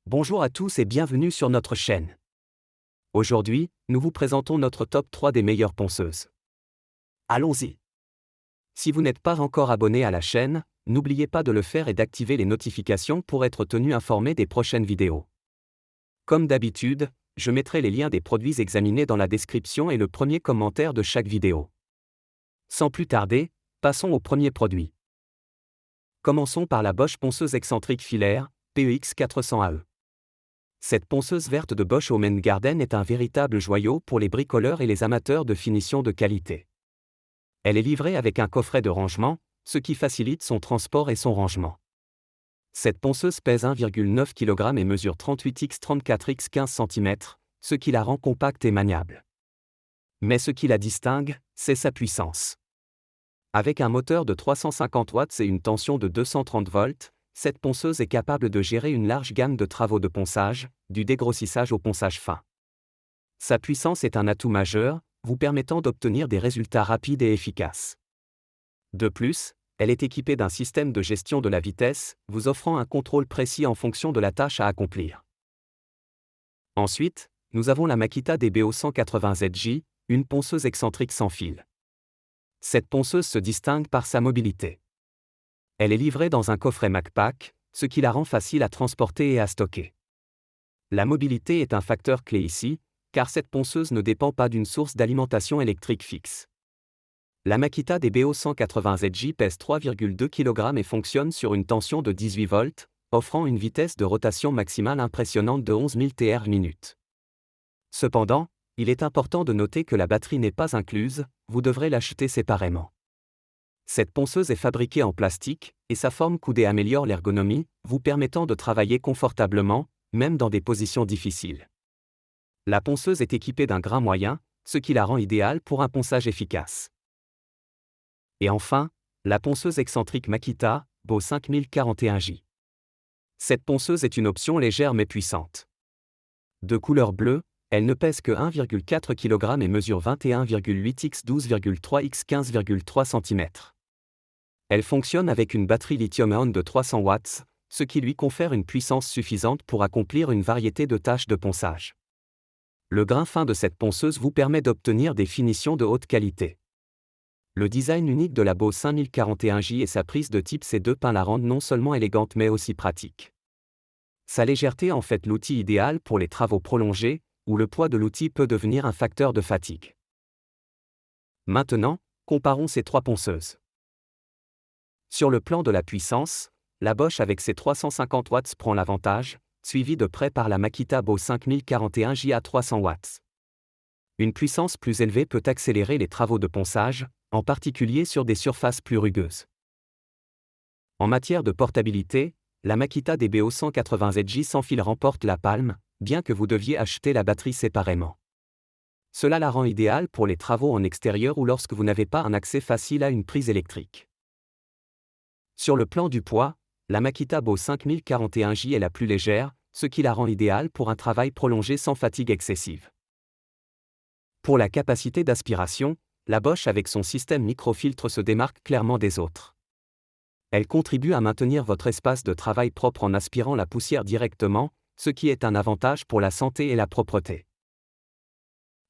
Bonjour à tous et bienvenue sur notre chaîne. Aujourd'hui, nous vous présentons notre top 3 des meilleures ponceuses. Allons-y. Si vous n'êtes pas encore abonné à la chaîne, n'oubliez pas de le faire et d'activer les notifications pour être tenu informé des prochaines vidéos. Comme d'habitude, je mettrai les liens des produits examinés dans la description et le premier commentaire de chaque vidéo. Sans plus tarder, passons au premier produit. Commençons par la Bosch ponceuse excentrique filaire, PEX 400AE. Cette ponceuse verte de Bosch Home & Garden est un véritable joyau pour les bricoleurs et les amateurs de finition de qualité. Elle est livrée avec un coffret de rangement, ce qui facilite son transport et son rangement. Cette ponceuse pèse 1,9 kg et mesure 38 x 34 x 15 cm, ce qui la rend compacte et maniable. Mais ce qui la distingue, c'est sa puissance. Avec un moteur de 350 watts et une tension de 230 volts, cette ponceuse est capable de gérer une large gamme de travaux de ponçage, du dégrossissage au ponçage fin. Sa puissance est un atout majeur, vous permettant d'obtenir des résultats rapides et efficaces. De plus, elle est équipée d'un système de gestion de la vitesse, vous offrant un contrôle précis en fonction de la tâche à accomplir. Ensuite, nous avons la Makita DBO 180ZJ, une ponceuse excentrique sans fil. Cette ponceuse se distingue par sa mobilité. Elle est livrée dans un coffret MacPack, ce qui la rend facile à transporter et à stocker. La mobilité est un facteur clé ici, car cette ponceuse ne dépend pas d'une source d'alimentation électrique fixe. La Makita DBO 180ZJ pèse 3,2 kg et fonctionne sur une tension de 18 volts, offrant une vitesse de rotation maximale impressionnante de 11 000 Tr/min. Cependant, il est important de noter que la batterie n'est pas incluse, vous devrez l'acheter séparément. Cette ponceuse est fabriquée en plastique, et sa forme coudée améliore l'ergonomie, vous permettant de travailler confortablement, même dans des positions difficiles. La ponceuse est équipée d'un grain moyen, ce qui la rend idéale pour un ponçage efficace. Et enfin, la ponceuse excentrique Makita, BO 5041J. Cette ponceuse est une option légère mais puissante. De couleur bleue, elle ne pèse que 1,4 kg et mesure 21,8 x 12,3 x 15,3 cm. Elle fonctionne avec une batterie lithium-ion de 300 watts, ce qui lui confère une puissance suffisante pour accomplir une variété de tâches de ponçage. Le grain fin de cette ponceuse vous permet d'obtenir des finitions de haute qualité. Le design unique de la BO 5041J et sa prise de type C2 pin la rendent non seulement élégante mais aussi pratique. Sa légèreté en fait l'outil idéal pour les travaux prolongés, où le poids de l'outil peut devenir un facteur de fatigue. Maintenant, comparons ces trois ponceuses. Sur le plan de la puissance, la Bosch avec ses 350 watts prend l'avantage, suivi de près par la Makita BO 5041J à 300 watts. Une puissance plus élevée peut accélérer les travaux de ponçage, en particulier sur des surfaces plus rugueuses. En matière de portabilité, la Makita DBO 180ZJ sans fil remporte la palme, bien que vous deviez acheter la batterie séparément. Cela la rend idéale pour les travaux en extérieur ou lorsque vous n'avez pas un accès facile à une prise électrique. Sur le plan du poids, la Makita BO 5041J est la plus légère, ce qui la rend idéale pour un travail prolongé sans fatigue excessive. Pour la capacité d'aspiration, la Bosch avec son système microfiltre se démarque clairement des autres. Elle contribue à maintenir votre espace de travail propre en aspirant la poussière directement, ce qui est un avantage pour la santé et la propreté.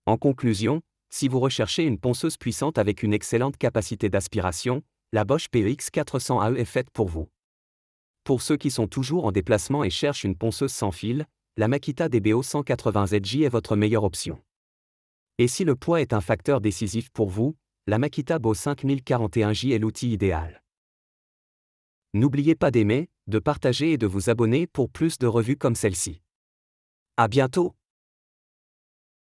En conclusion, si vous recherchez une ponceuse puissante avec une excellente capacité d'aspiration, la Bosch PEX 400AE est faite pour vous. Pour ceux qui sont toujours en déplacement et cherchent une ponceuse sans fil, la Makita DBO 180ZJ est votre meilleure option. Et si le poids est un facteur décisif pour vous, la Makita BO 5041J est l'outil idéal. N'oubliez pas d'aimer, de partager et de vous abonner pour plus de revues comme celle-ci. À bientôt!